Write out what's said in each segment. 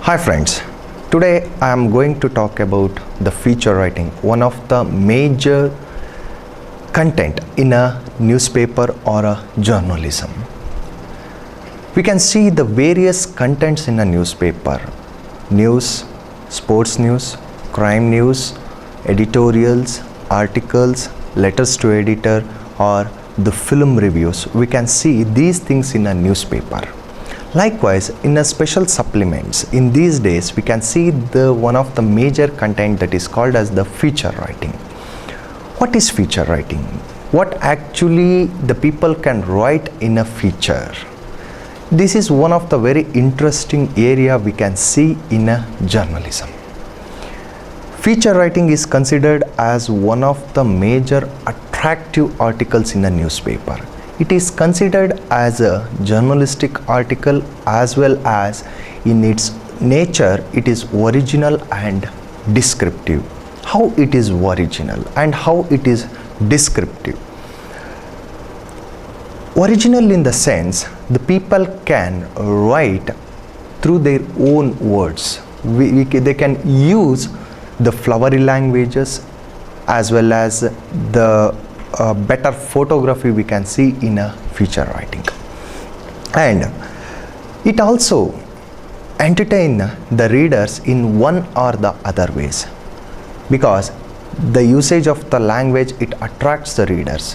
Hi friends, today I am going to talk about the feature writing, one of the major content in a newspaper or a journalism. We can see the various contents in a newspaper: news, sports news, crime news, editorials, articles, letters to editor, or the film reviews. We can see these things in a newspaper. Likewise, in a special supplements, in these days we can see the one of the major content that is called as the feature writing. What is feature writing? What actually the people can write in a feature? This is one of the very interesting area we can see in a journalism. Feature writing is considered as one of the major attractive articles in a newspaper. It is considered as a journalistic article, as well as in its nature it is original and descriptive. How it is original and how it is descriptive? Original in the sense the people can write through their own words. They can use the flowery languages as well as the better photography we can see in a feature writing, and it also entertain the readers in one or the other ways, because the usage of the language, it attracts the readers.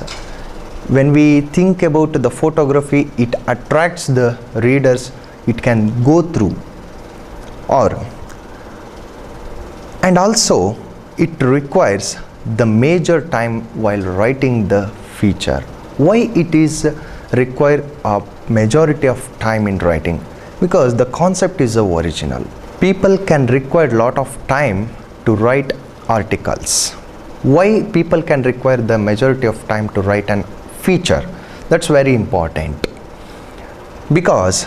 When we think about the photography, it attracts the readers, it can go through, and also it requires the major time while writing the feature. Why it is require a majority of time in writing? Because the concept is original. People can require lot of time to write articles. Why people can require the majority of time to write an feature? That's very important, because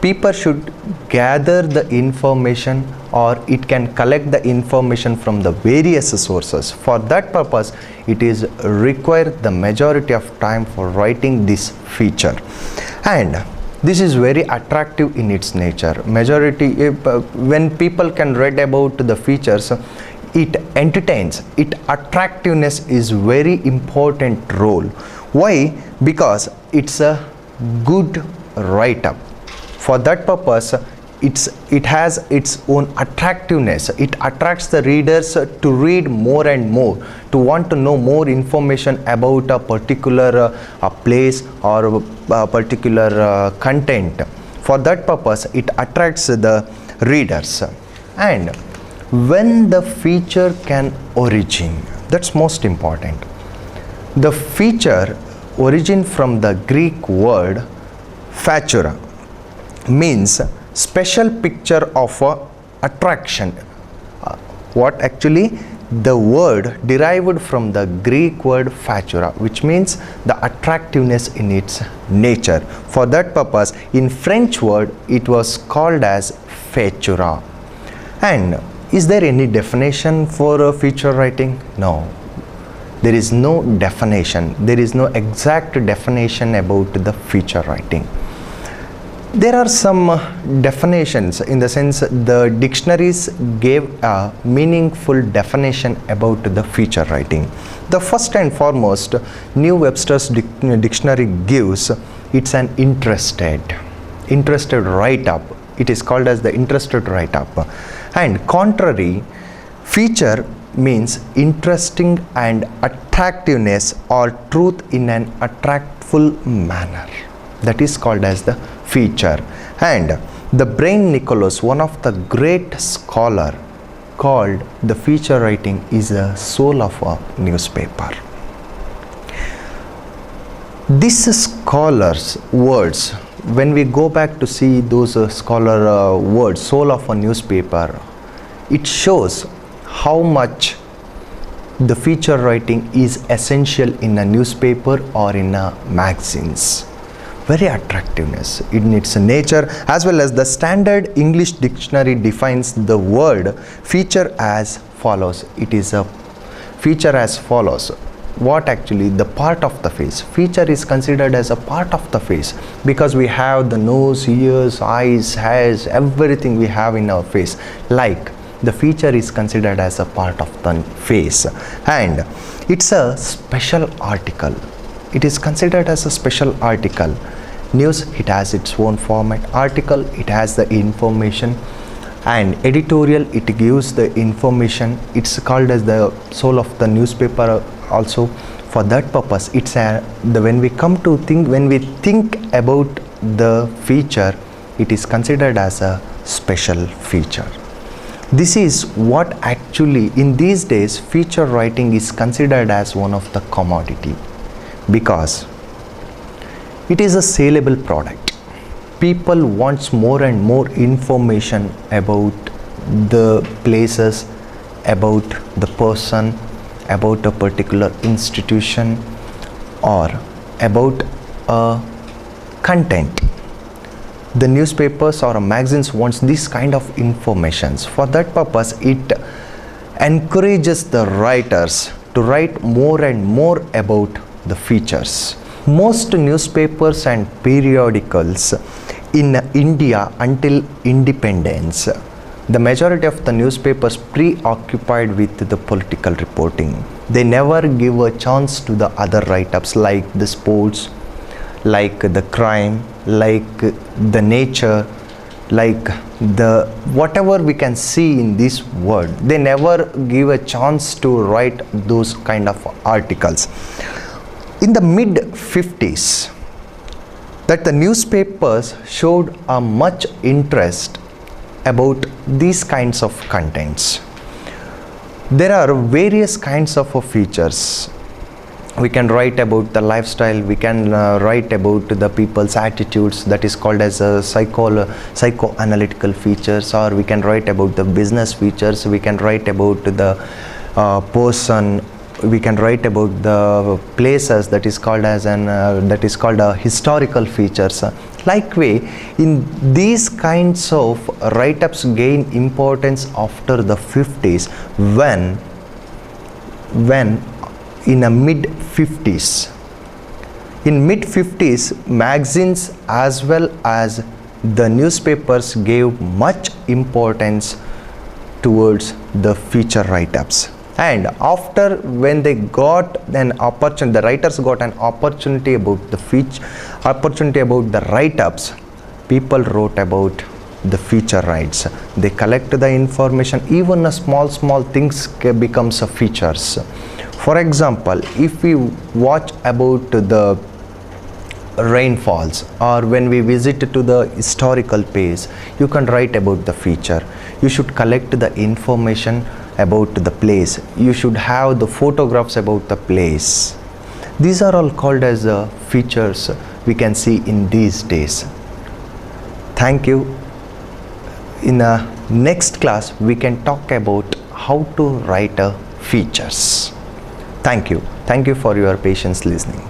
people should gather the information, or it can collect the information from the various sources. For that purpose, it is required the majority of time for writing this feature, and this is very attractive in its nature. Majority, when people can read about the features, it entertains. It attractiveness is very important role. Why? Because it's a good write-up. For that purpose, it has its own attractiveness. It attracts the readers to read more and more, to want to know more information about a particular place or a particular content. For that purpose, it attracts the readers. And when the feature can origin, that's most important. The feature origin from the Greek word fatura, means special picture of attraction. What actually? The word derived from the Greek word fatura, which means the attractiveness in its nature. For that purpose, in French word it was called as fatura. And is there any definition for feature writing? No, there is no definition. There is no exact definition about the feature writing. There are some definitions, in the sense the dictionaries gave a meaningful definition about the feature writing. The first and foremost, New Webster's dictionary gives, it's an interested write-up. It is called as the interested write-up. And contrary, feature means interesting and attractiveness or truth in an attractful manner. That is called as the feature. And the Brain Nicholas, one of the great scholar, called the feature writing is a soul of a newspaper. This scholar's words, when we go back to see those scholar words, soul of a newspaper, it shows how much the feature writing is essential in a newspaper or in a magazines. Very attractiveness in its nature, as well as the standard English dictionary defines the word feature as follows. It is a feature as follows. what actually? The part of the face. Feature is considered as a part of the face because we have the nose, ears, eyes, hairs, everything we have in our face. Like the feature is considered as a part of the face, and it's a special article. It is considered as a special article. News, it has its own format. Article, it has the information, and editorial, it gives the information. It's called as the soul of the newspaper also. For that purpose, it's when we think about the feature, it is considered as a special feature. This is what actually in these days feature writing is considered as one of the commodity, because it is a saleable product. People wants more and more information about the places, about the person, about a particular institution, or about a content. The newspapers or magazines wants this kind of informations. For that purpose, it encourages the writers to write more and more about the features. Most newspapers and periodicals in India until independence, the majority of the newspapers preoccupied with the political reporting. They never give a chance to the other write-ups like the sports, like the crime, like the nature, like the whatever we can see in this world. They never give a chance to write those kind of articles. In the mid-50s, that the newspapers showed a much interest about these kinds of contents. There are various kinds of features. We can write about the lifestyle, we can write about the people's attitudes, that is called as a psychoanalytical features, or we can write about the business features, we can write about the person, we can write about the places, that is called as a historical features. Like way, in these kinds of write-ups gain importance after the 50s, when in a mid-50s. In mid-50s, magazines as well as the newspapers gave much importance towards the feature write-ups. And after when they got an opportunity, the writers got an opportunity about the the write-ups, people wrote about the feature rights. They collect the information, even a small things becomes a features. For example, if we watch about the rainfalls, or when we visit to the historical place, you can write about the feature. You should collect the information about the place. You should have the photographs about the place. These are all called as features we can see in these days. Thank you. In the next class, we can talk about how to write features. Thank you. Thank you for your patience listening.